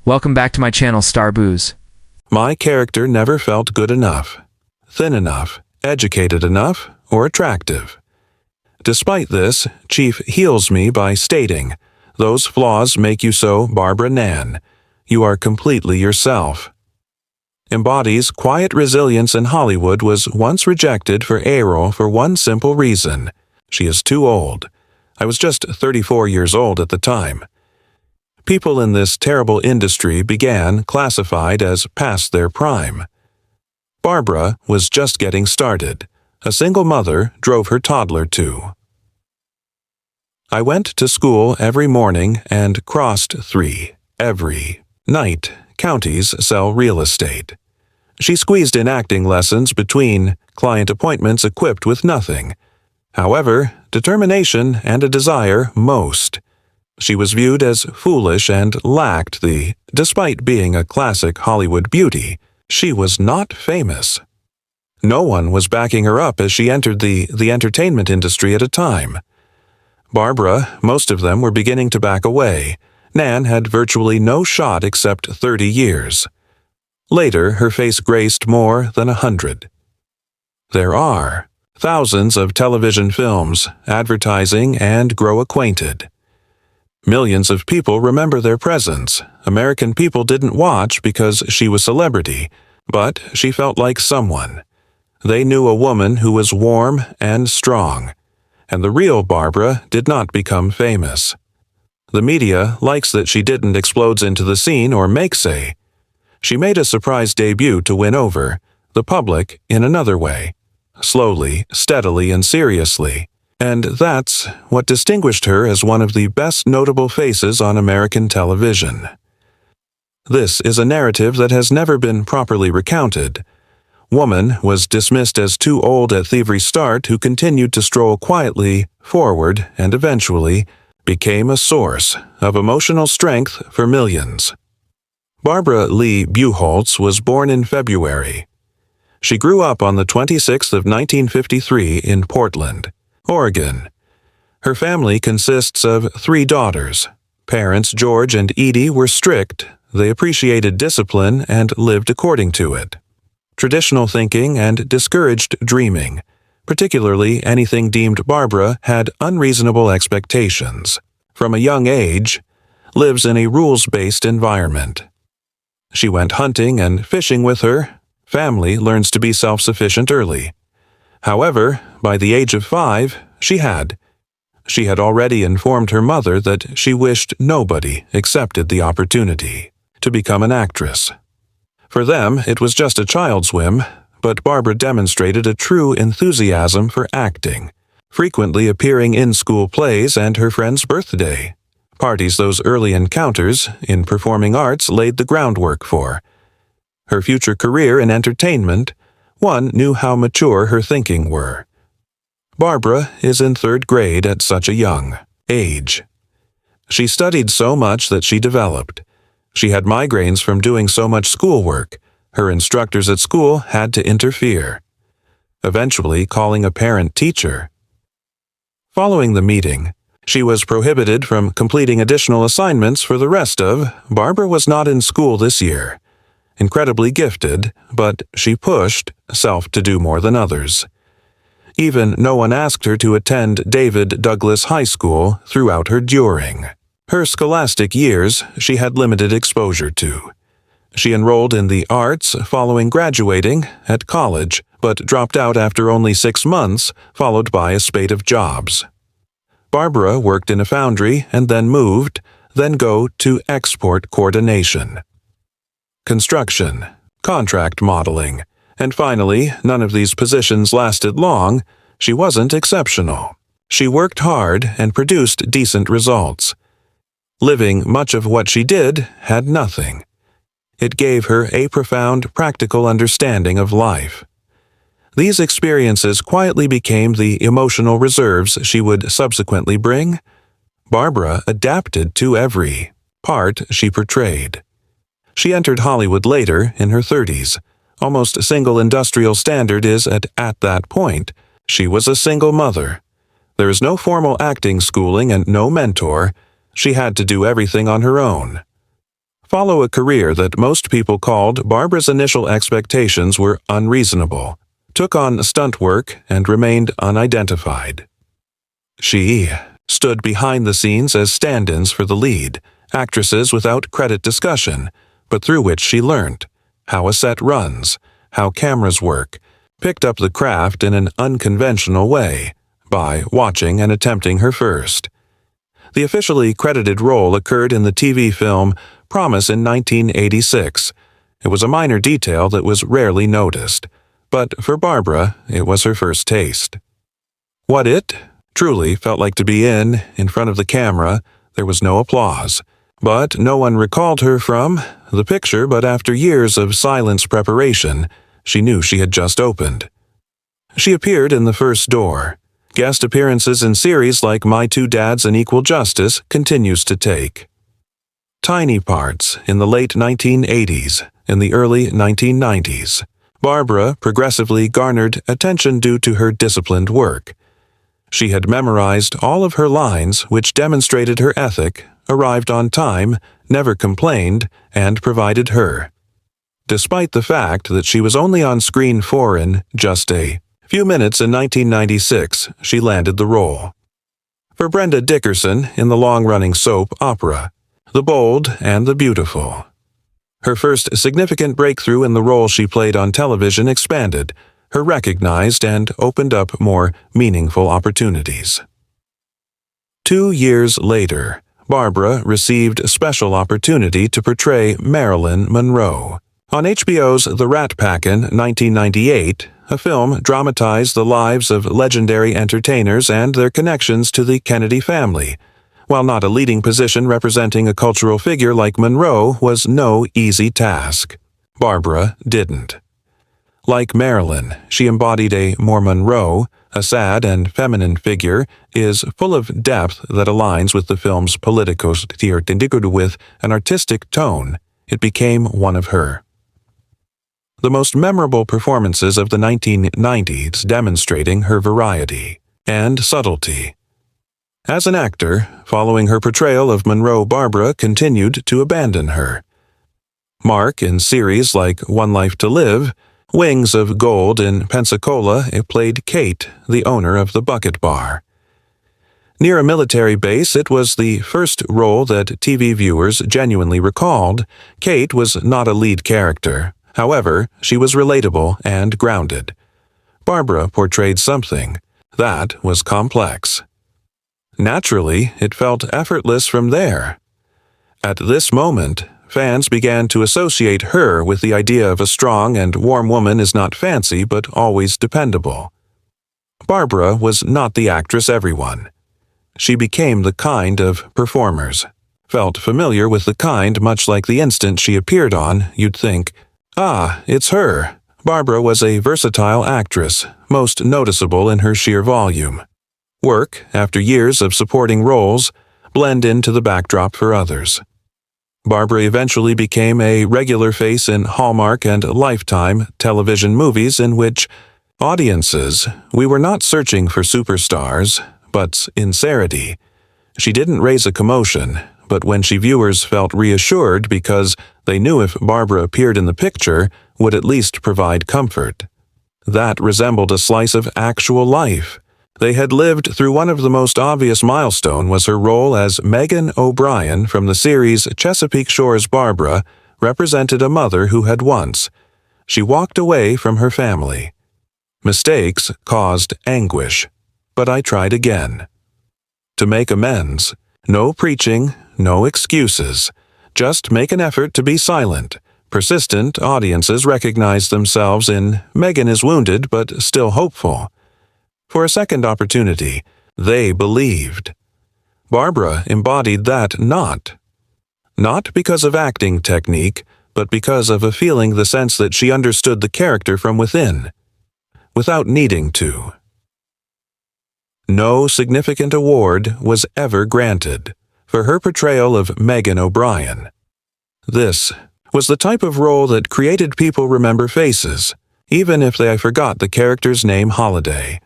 Welcome back to my channel, Star Booze. My character never felt good enough, thin enough, educated enough, or attractive. Despite this, Chief heals me by stating, "Those flaws make you so Barbara Niven. You are completely yourself." Embodies quiet resilience in Hollywood was once rejected for a role for one simple reason. She is too old. I was just 34 years old at the time. People in this terrible industry began classified as past their prime. Barbara was just getting started. A single mother drove her toddler to. I went to school every morning and crossed 3 every night. Counties sell real estate. She squeezed in acting lessons between client appointments equipped with nothing. However, determination and a desire most. She was viewed as foolish and lacked despite being a classic Hollywood beauty, she was not famous. No one was backing her up as she entered the entertainment industry at a time. Barbara, most of them were beginning to back away. Nan had virtually no shot except 30 years. Later, her face graced more than 100. There are thousands of television films, advertising, and grow acquainted. Millions of people remember their presence. American people didn't watch because she was celebrity, but she felt like someone. They knew a woman who was warm and strong, and the real Barbara did not become famous. The media likes that she didn't explode into the scene or make say. She made a surprise debut to win over the public in another way, slowly, steadily, and seriously. And that's what distinguished her as one of the best notable faces on American television. This is a narrative that has never been properly recounted. Woman was dismissed as too old at Thievery Start who continued to stroll quietly forward and eventually became a source of emotional strength for millions. Barbara Lee Buchholz was born in February. She grew up on the 26th of 1953 in Portland, Oregon. Her family consists of 3 daughters. Parents George and Edie were strict. They appreciated discipline and lived according to it. Traditional thinking and discouraged dreaming, particularly anything deemed Barbara had unreasonable expectations. From a young age, lives in a rules-based environment. She went hunting and fishing with her. Family learns to be self-sufficient early. However, by the age of 5, she had already informed her mother that she wished nobody accepted the opportunity to become an actress. For them, it was just a child's whim, but Barbara demonstrated a true enthusiasm for acting, frequently appearing in school plays and her friend's birthday parties. Those early encounters in performing arts laid the groundwork for her future career in entertainment. One knew how mature her thinking were. Barbara is in 3rd grade at such a young age. She studied so much that she developed. She had migraines from doing so much schoolwork. Her instructors at school had to interfere, eventually calling a parent-teacher. Following the meeting, she was prohibited from completing additional assignments for the rest of. Barbara was not in school this year. Incredibly gifted, but she pushed herself to do more than others. Even no one asked her to attend David Douglas High School throughout during her scholastic years. She had limited exposure to. She enrolled in the arts following graduating at college, but dropped out after only 6 months, followed by a spate of jobs. Barbara worked in a foundry and then go to export coordination, construction, contract modeling, and finally, none of these positions lasted long. She wasn't exceptional. She worked hard and produced decent results. Living much of what she did had nothing. It gave her a profound practical understanding of life. These experiences quietly became the emotional reserves she would subsequently bring. Barbara adapted to every part she portrayed. She entered Hollywood later, in her 30s. Almost a single industrial standard is at that point. She was a single mother. There is no formal acting schooling and no mentor. She had to do everything on her own. follow a career that most people called Barbara's initial expectations were unreasonable, took on stunt work, and remained unidentified. She stood behind the scenes as stand-ins for the lead, actresses without credit discussion, but through which she learned how a set runs, how cameras work, picked up the craft in an unconventional way by watching and attempting her first. The officially credited role occurred in the TV film Promise in 1986. It was a minor detail that was rarely noticed, but for Barbara, it was her first taste. What it truly felt like to be in front of the camera, there was no applause. But no one recalled her from the picture, but after years of silence preparation, she knew she had just opened. She appeared in the first door. Guest appearances in series like My Two Dads and Equal Justice continues to take. Tiny parts in the late 1980s and the early 1990s. Barbara progressively garnered attention due to her disciplined work. She had memorized all of her lines, which demonstrated her ethic, arrived on time, never complained, and provided her. Despite the fact that she was only on screen for in just a few minutes in 1996, she landed the role. For Brenda Dickerson in the long-running soap opera, The Bold and the Beautiful. Her first significant breakthrough in the role she played on television expanded her recognized and opened up more meaningful opportunities. 2 years later, Barbara received a special opportunity to portray Marilyn Monroe. On HBO's The Rat Pack in 1998, a film dramatized the lives of legendary entertainers and their connections to the Kennedy family. While not a leading position representing a cultural figure like Monroe was no easy task, Barbara didn't. Like Marilyn, she embodied a more Monroe, a sad and feminine figure, is full of depth that aligns with the film's politicos with an artistic tone. It became one of her. The most memorable performances of the 1990s demonstrating her variety and subtlety. As an actor, following her portrayal of Monroe, Barbara continued to abandon her. Mark in series like One Life to Live, Wings of Gold in Pensacola, it played Kate, the owner of the Bucket Bar. Near a military base, it was the first role that TV viewers genuinely recalled. Kate was not a lead character. However, she was relatable and grounded. Barbara portrayed something that was complex. Naturally, it felt effortless from there. At this moment, fans began to associate her with the idea of a strong and warm woman is not fancy but always dependable. Barbara was not the actress everyone. She became the kind of performers. Felt familiar with the kind, much like the instant she appeared on, you'd think, "Ah, it's her." Barbara was a versatile actress, most noticeable in her sheer volume. Work, after years of supporting roles, blend into the backdrop for others. Barbara eventually became a regular face in Hallmark and Lifetime television movies in which audiences, we were not searching for superstars, but sincerity. She didn't raise a commotion, but when viewers felt reassured because they knew if Barbara appeared in the picture, would at least provide comfort. That resembled a slice of actual life. They had lived through one of the most obvious milestone was her role as Megan O'Brien from the series Chesapeake Shore's Barbara represented a mother who had once. She walked away from her family. Mistakes caused anguish, but I tried again. To make amends, no preaching, no excuses, just make an effort to be silent. Persistent audiences recognize themselves in Megan is wounded but still hopeful. For a second opportunity, they believed. Barbara embodied that not because of acting technique, but because of a feeling the sense that she understood the character from within, without needing to. No significant award was ever granted for her portrayal of Megan O'Brien. This was the type of role that created people remember faces, even if they forgot the character's name Holiday.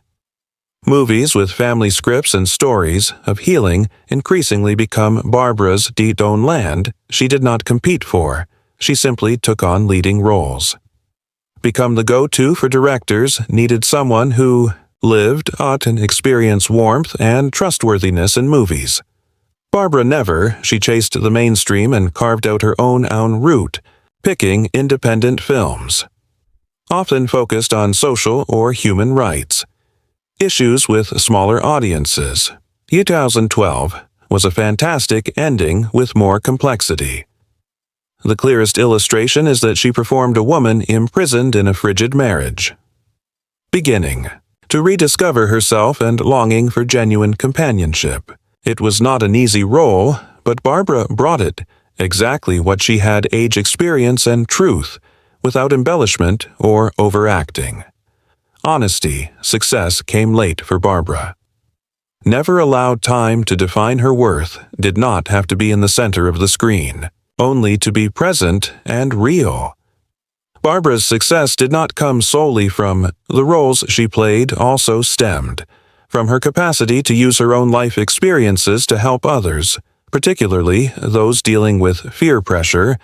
Movies with family scripts and stories of healing increasingly become Barbara's own land she did not compete for. She simply took on leading roles. Become the go-to for directors needed someone who lived, taught, and experienced warmth and trustworthiness in movies. Barbara never, she chased the mainstream and carved out her own route, picking independent films, often focused on social or human rights. Issues with smaller audiences. 2012 was a fantastic ending with more complexity. The clearest illustration is that she performed a woman imprisoned in a frigid marriage. Beginning. To rediscover herself and longing for genuine companionship. It was not an easy role, but Barbara brought it, exactly what she had: age, experience, and truth, without embellishment or overacting. Honesty, success came late for Barbara. Never allowed time to define her worth, did not have to be in the center of the screen, only to be present and real. Barbara's success did not come solely from the roles she played, also stemmed from her capacity to use her own life experiences to help others, particularly those dealing with fear pressure,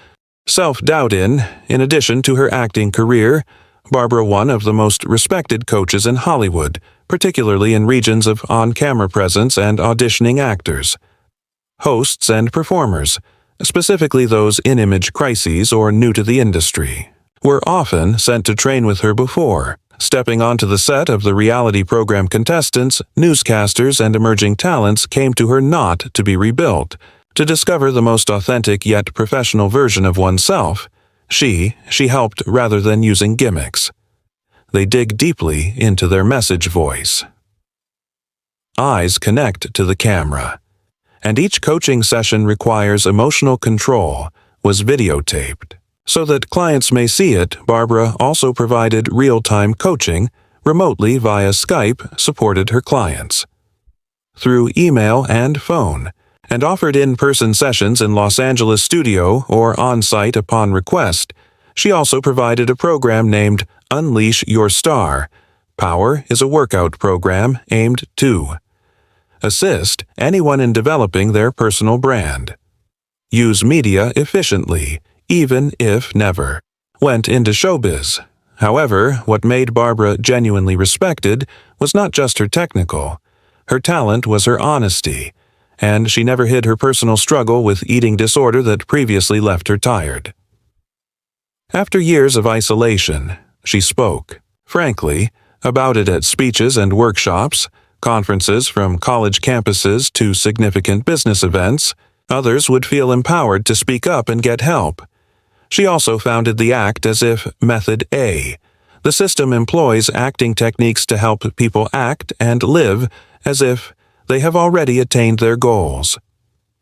self-doubt. In addition to her acting career, Barbara one of the most respected coaches in Hollywood, particularly in regions of on-camera presence and auditioning actors, hosts, and performers, specifically those in image crises or new to the industry, were often sent to train with her before stepping onto the set of the reality program. Contestants, newscasters, and emerging talents came to her not to be rebuilt, to discover the most authentic yet professional version of oneself. She helped rather than using gimmicks. They dig deeply into their message voice. Eyes connect to the camera, and each coaching session requires emotional control, was videotaped. So that clients may see it, Barbara also provided real-time coaching, remotely via Skype, supported her clients through email and phone, and offered in-person sessions in Los Angeles studio or on-site upon request. She also provided a program named Unleash Your Star. Power is a workout program aimed to assist anyone in developing their personal brand. Use media efficiently, even if never went into showbiz. However, what made Barbara genuinely respected was not just her technical. Her talent was her honesty, and she never hid her personal struggle with eating disorder that previously left her tired. After years of isolation, she spoke, frankly, about it at speeches and workshops, conferences from college campuses to significant business events. Others would feel empowered to speak up and get help. She also founded the Act As If Method A. The system employs acting techniques to help people act and live as if they have already attained their goals.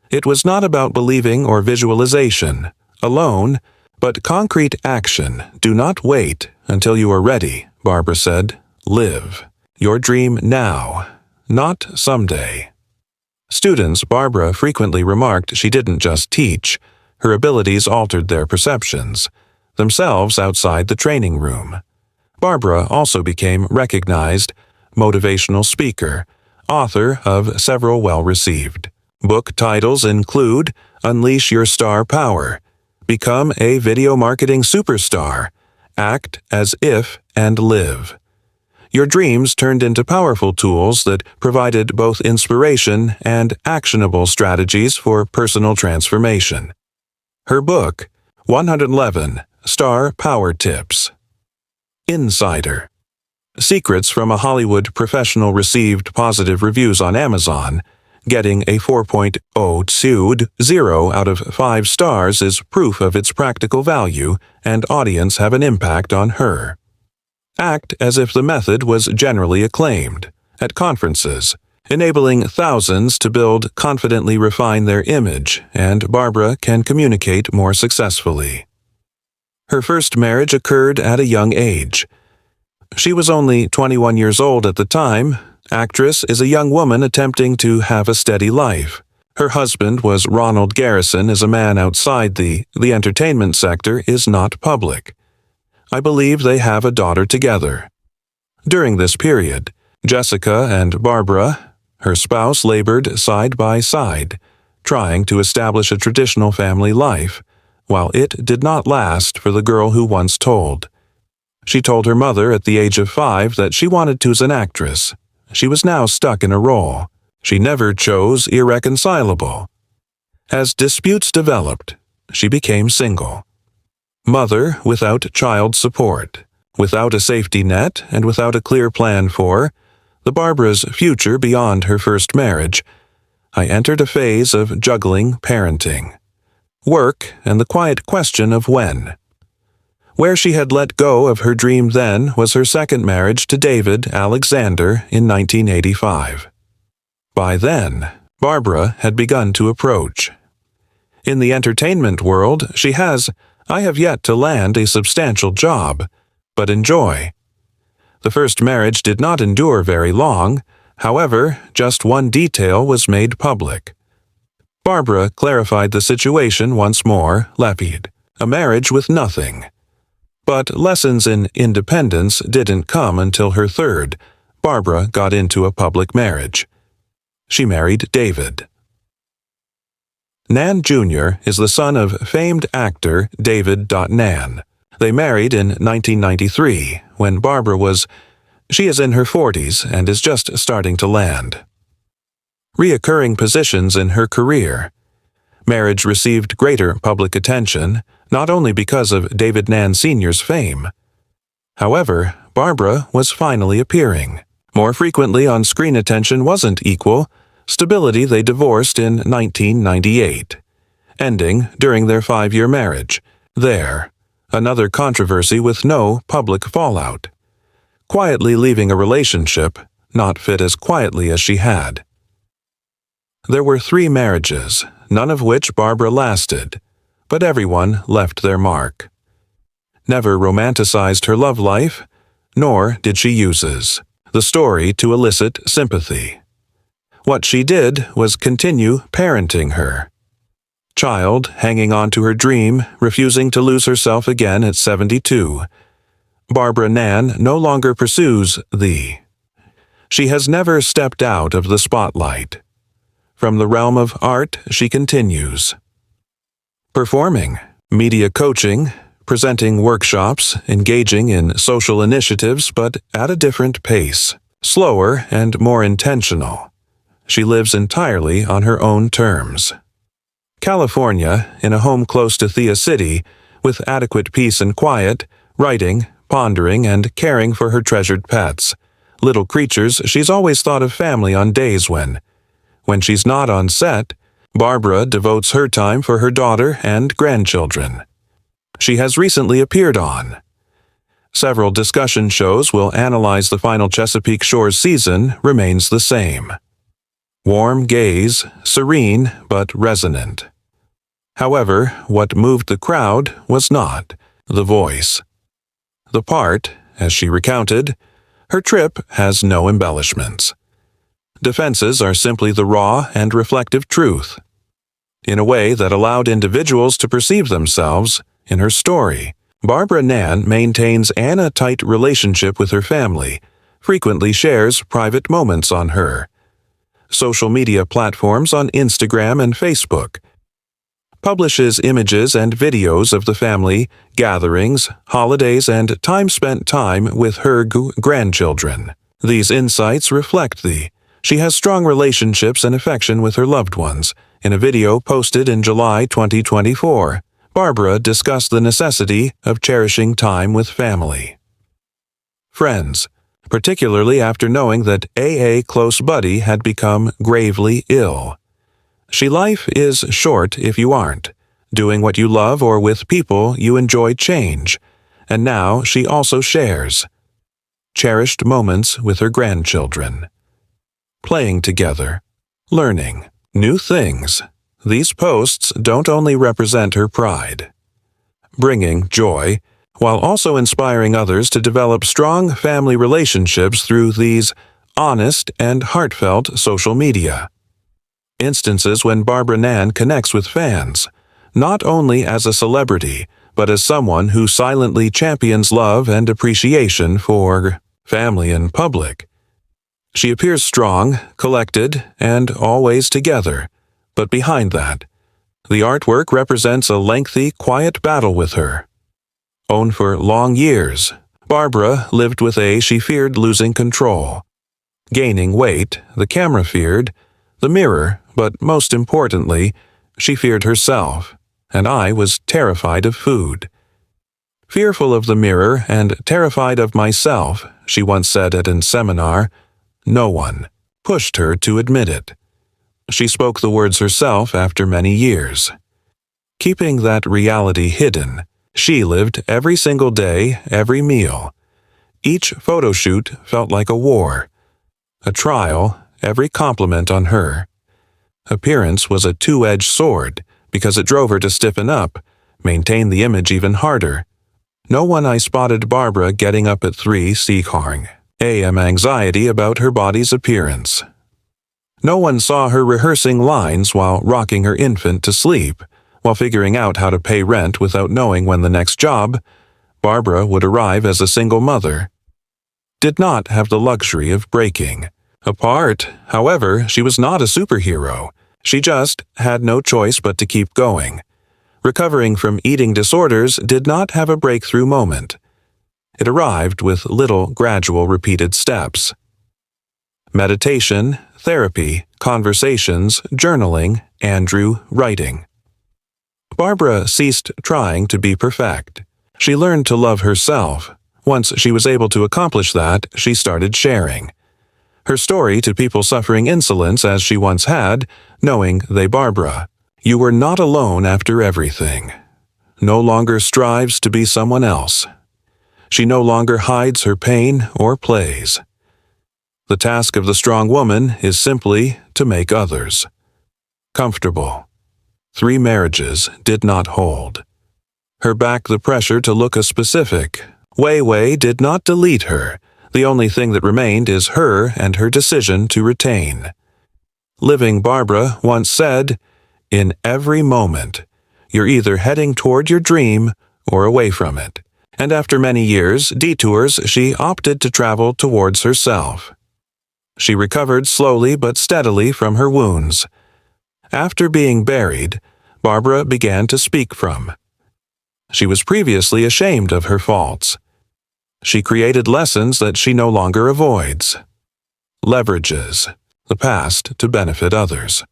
It was not about believing or visualization alone, but concrete action. Do not wait until you are ready, Barbara said. Live your dream now, not someday. Students, Barbara frequently remarked she didn't just teach. Her abilities altered their perceptions, themselves outside the training room. Barbara also became recognized motivational speaker, author of several well-received book titles include Unleash Your Star Power, Become a Video Marketing Superstar, Act As If and Live. Your dreams turned into powerful tools that provided both inspiration and actionable strategies for personal transformation. Her book, 111 Star Power Tips. Insider. Secrets from a Hollywood Professional received positive reviews on Amazon. Getting a 4.0 out of 5 stars is proof of its practical value, and audience have an impact on her. Act As If the method was generally acclaimed at conferences, enabling thousands to confidently refine their image, and Barbara can communicate more successfully. Her first marriage occurred at a young age. She was only 21 years old at the time. Actress is a young woman attempting to have a steady life. Her husband was Ronald Garrison, is a man outside the entertainment sector, is not public. I believe they have a daughter together. During this period, Jessica and Barbara, her spouse, labored side by side, trying to establish a traditional family life, while it did not last for the girl who once told. She told her mother at the age of 5 that she wanted to be an actress. She was now stuck in a role. She never chose irreconcilable. As disputes developed, she became single. Mother without child support, without a safety net, and without a clear plan for the Barbara's future beyond her first marriage, I entered a phase of juggling parenting, work, and the quiet question of when. Where she had let go of her dream then was her second marriage to David Alexander in 1985. By then, Barbara had begun to approach. In the entertainment world, I have yet to land a substantial job, but enjoy. The first marriage did not endure very long. However, just one detail was made public. Barbara clarified the situation once more, levied a marriage with nothing. But lessons in independence didn't come until her third. Barbara got into a public marriage. She married David. Nan Jr. is the son of famed actor David Nan. They married in 1993, when she is in her 40s and is just starting to land. Reoccurring positions in her career. Marriage received greater public attention, not only because of David Nan Sr.'s fame. However, Barbara was finally appearing. More frequently on-screen attention wasn't equal. Stability they divorced in 1998, ending during their 5-year marriage. Another controversy with no public fallout. Quietly leaving a relationship, not fit as quietly as she had. There were 3 marriages, none of which Barbara lasted, but everyone left their mark. Never romanticized her love life, nor did she use the story to elicit sympathy. What she did was continue parenting her child, hanging on to her dream, refusing to lose herself again at 72. Barbara Nan no longer pursues She has never stepped out of the spotlight. From the realm of art, she continues. Performing, media coaching, presenting workshops, engaging in social initiatives, but at a different pace, slower and more intentional. She lives entirely on her own terms. California, in a home close to Thea City, with adequate peace and quiet, writing, pondering, and caring for her treasured pets. Little creatures she's always thought of family on days when she's not on set, Barbara devotes her time for her daughter and grandchildren. She has recently appeared on several discussion shows will analyze the final Chesapeake Shores season remains the same. Warm gaze, serene but resonant. However, what moved the crowd was not the voice. The part, as she recounted, her trip has no embellishments. Defenses are simply the raw and reflective truth. In a way that allowed individuals to perceive themselves in her story, Barbara Nan maintains an tight relationship with her family, frequently shares private moments on her social media platforms on Instagram and Facebook, publishes images and videos of the family, gatherings, holidays, and time spent with her grandchildren. These insights reflect she has strong relationships and affection with her loved ones. In a video posted in July 2024, Barbara discussed the necessity of cherishing time with family. Friends, particularly after knowing that a close buddy had become gravely ill. Life is short if you aren't doing what you love or with people you enjoy change, and now she also shares cherished moments with her grandchildren. Playing together, learning new things. These posts don't only represent her pride, bringing joy, while also inspiring others to develop strong family relationships through these honest and heartfelt social media. Instances when Barbara Nan connects with fans, not only as a celebrity, but as someone who silently champions love and appreciation for family in public. She appears strong, collected, and always together, but behind that, the artwork represents a lengthy, quiet battle with her. Owned for long years, Barbara lived with she feared losing control. Gaining weight, the camera feared, the mirror, but most importantly, she feared herself, and I was terrified of food. Fearful of the mirror and terrified of myself, she once said at a seminar, no one pushed her to admit it. She spoke the words herself after many years. Keeping that reality hidden, she lived every single day, every meal. Each photo shoot felt like a war. A trial, every compliment on her. Appearance was a two-edged sword because it drove her to stiffen up, maintain the image even harder. No one I spotted Barbara getting up at 3 seeking a.m. anxiety about her body's appearance. No one saw her rehearsing lines while rocking her infant to sleep, while figuring out how to pay rent without knowing when the next job, Barbara would arrive as a single mother. Did not have the luxury of breaking. Apart, however, she was not a superhero. She just had no choice but to keep going. Recovering from eating disorders did not have a breakthrough moment. It arrived with little gradual repeated steps. Meditation, therapy, conversations, journaling, Andrew writing. Barbara ceased trying to be perfect. She learned to love herself. Once she was able to accomplish that, she started sharing her story to people suffering insolence as she once had, knowing they Barbara. You were not alone after everything. No longer strives to be someone else. She no longer hides her pain or plays. The task of the strong woman is simply to make others comfortable. 3 marriages did not hold. Her back the pressure to look a specific way did not delete her. The only thing that remained is her and her decision to retain. Living Barbara once said, in every moment, you're either heading toward your dream or away from it. And after many years, detours, she opted to travel towards herself. She recovered slowly but steadily from her wounds. After being buried, Barbara began to speak from. She was previously ashamed of her faults. She created lessons that she no longer avoids. Leverages the past to benefit others.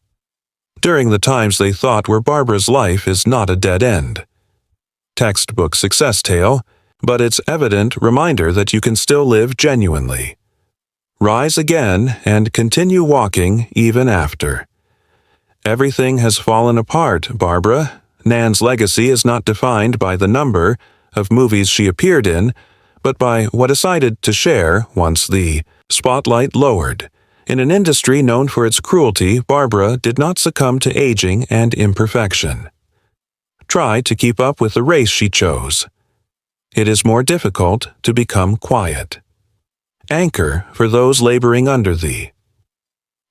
During the times they thought where Barbara's life is not a dead end. Textbook success tale, but it's evident reminder that you can still live genuinely. Rise again and continue walking even after. Everything has fallen apart, Barbara. Nan's legacy is not defined by the number of movies she appeared in, but by what decided to share once the spotlight lowered. In an industry known for its cruelty, Barbara did not succumb to aging and imperfection. Try to keep up with the race she chose. It is more difficult to become quiet. Anchor for those laboring under thee.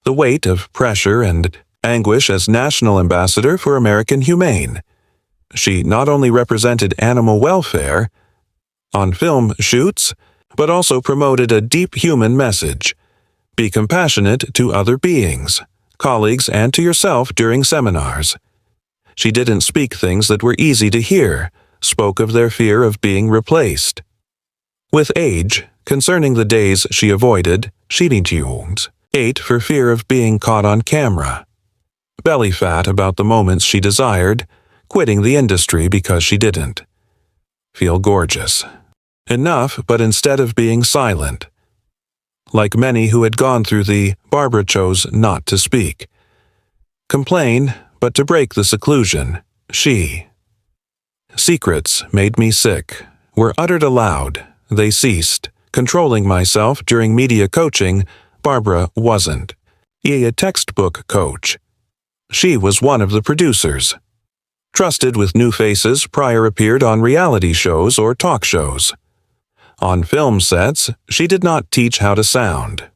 The weight of pressure and anguish as National Ambassador for American Humane. She not only represented animal welfare on film shoots, but also promoted a deep human message. Be compassionate to other beings, colleagues, and to yourself during seminars. She didn't speak things that were easy to hear, spoke of their fear of being replaced. With age, concerning the days she avoided, wounds, ate for fear of being caught on camera. Belly fat about the moments she desired, quitting the industry because she didn't. Feel gorgeous. Enough, but instead of being silent. Like many who had gone through Barbara chose not to speak. Complain, but to break the seclusion, she. Secrets made me sick, were uttered aloud, they ceased. Controlling myself during media coaching, Barbara wasn't. A textbook coach. She was one of the producers. Trusted with new faces prior appeared on reality shows or talk shows. On film sets, she did not teach how to sound.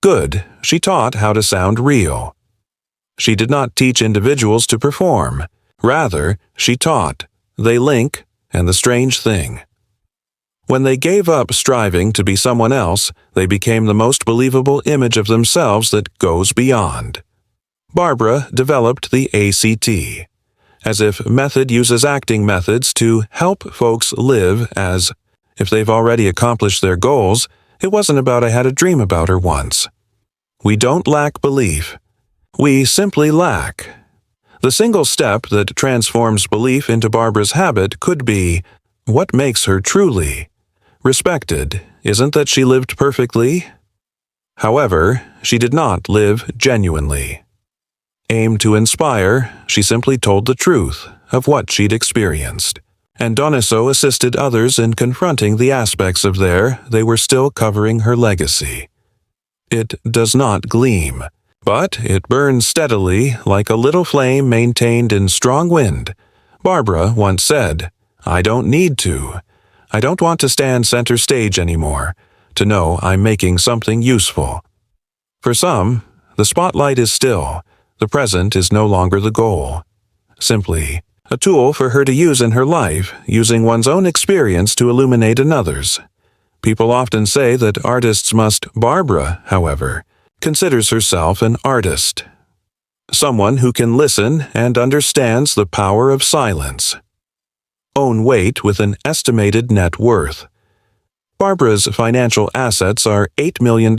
Good, she taught how to sound real. She did not teach individuals to perform. Rather, she taught. They link, and the strange thing. When they gave up striving to be someone else, they became the most believable image of themselves that goes beyond. Barbara developed the ACT, as if method uses acting methods to help folks live as if they've already accomplished their goals. It wasn't about I had a dream about her once. We don't lack belief. We simply lack. The single step that transforms belief into Barbara's habit could be, what makes her truly respected isn't that she lived perfectly. However, she did not live genuinely. Aim to inspire, she simply told the truth of what she'd experienced, and Doniso assisted others in confronting the aspects of they were still covering her legacy. It does not gleam, but it burns steadily like a little flame maintained in strong wind. Barbara once said, "I don't need to. I don't want to stand center stage anymore, to know I'm making something useful." For some, the spotlight is still. The present is no longer the goal. Simply, a tool for her to use in her life, using one's own experience to illuminate another's. People often say that artists must. Barbara, however, considers herself an artist. Someone who can listen and understands the power of silence. Own weight with an estimated net worth. Barbara's financial assets are $8 million.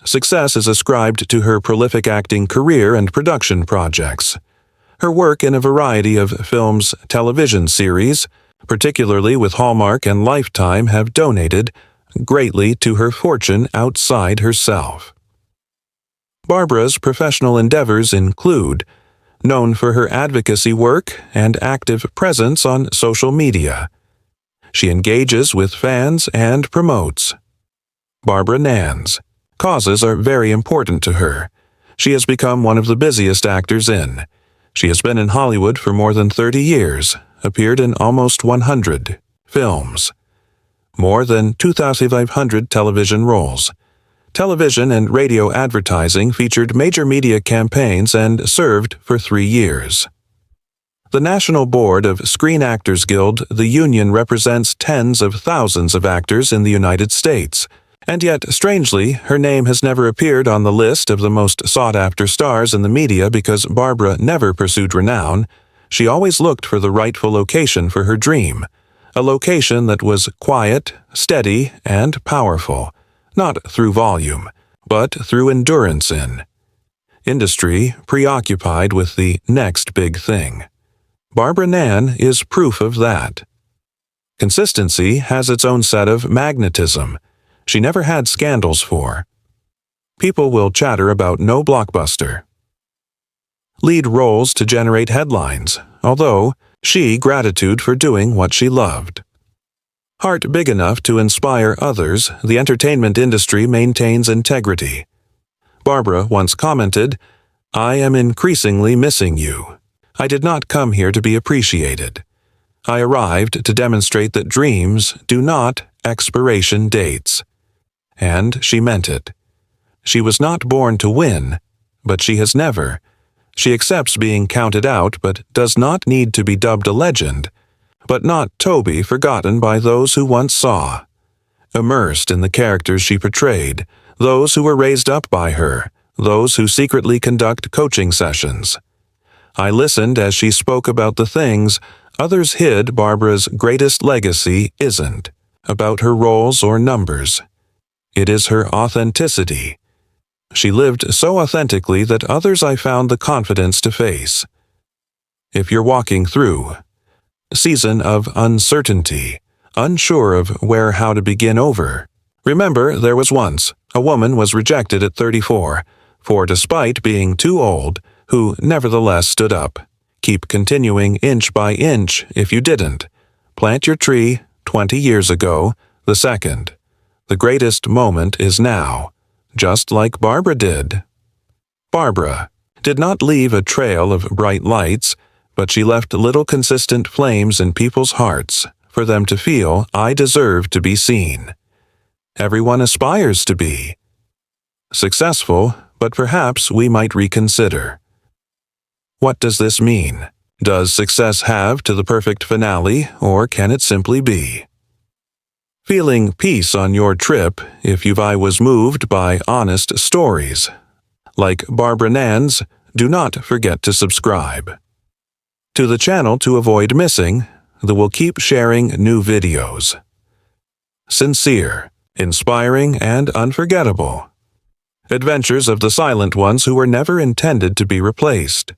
Success is ascribed to her prolific acting career and production projects. Her work in a variety of films, television series, particularly with Hallmark and Lifetime, have donated greatly to her fortune outside herself. Barbara's professional endeavors include known for her advocacy work and active presence on social media. She engages with fans and promotes. Barbara Nans. Causes are very important to her. She has become one of the busiest actors in. She has been in Hollywood for more than 30 years, appeared in almost 100 films, more than 2,500 television roles. Television and radio advertising featured major media campaigns and served for 3 years. The National Board of Screen Actors Guild, the union represents tens of thousands of actors in the United States. And yet, strangely, her name has never appeared on the list of the most sought-after stars in the media because Barbara never pursued renown. She always looked for the rightful location for her dream, a location that was quiet, steady, and powerful, not through volume, but through endurance in industry preoccupied with the next big thing. Barbara Nan is proof of that. Consistency has its own set of magnetism. She never had scandals for. People will chatter about no blockbuster. Lead roles to generate headlines, although she gratitude for doing what she loved. Heart big enough to inspire others, the entertainment industry maintains integrity. Barbara once commented, "I am increasingly missing you. I did not come here to be appreciated. I arrived to demonstrate that dreams do not expiration dates." And she meant it. She was not born to win, but she has never. She accepts being counted out but does not need to be dubbed a legend, but not Toby forgotten by those who once saw. Immersed in the characters she portrayed, those who were raised up by her, those who secretly conduct coaching sessions. I listened as she spoke about the things others hid. Barbara's greatest legacy isn't about her roles or numbers. It is her authenticity. She lived so authentically that others I found the confidence to face. If you're walking through a season of uncertainty, unsure of how to begin over, remember there was once a woman was rejected at 34, for despite being too old, who nevertheless stood up. Keep continuing inch by inch if you didn't. Plant your tree 20 years ago, the second. The greatest moment is now, just like Barbara did. Barbara did not leave a trail of bright lights, but she left little consistent flames in people's hearts for them to feel I deserve to be seen. Everyone aspires to be successful, but perhaps we might reconsider. What does this mean? Does success have to the perfect finale, or can it simply be? feeling peace on your trip if I was moved by honest stories. Like Barbara Niven's, do not forget to subscribe to the channel to avoid missing. That will keep sharing new videos. Sincere, inspiring, and unforgettable. Adventures of the silent ones who were never intended to be replaced.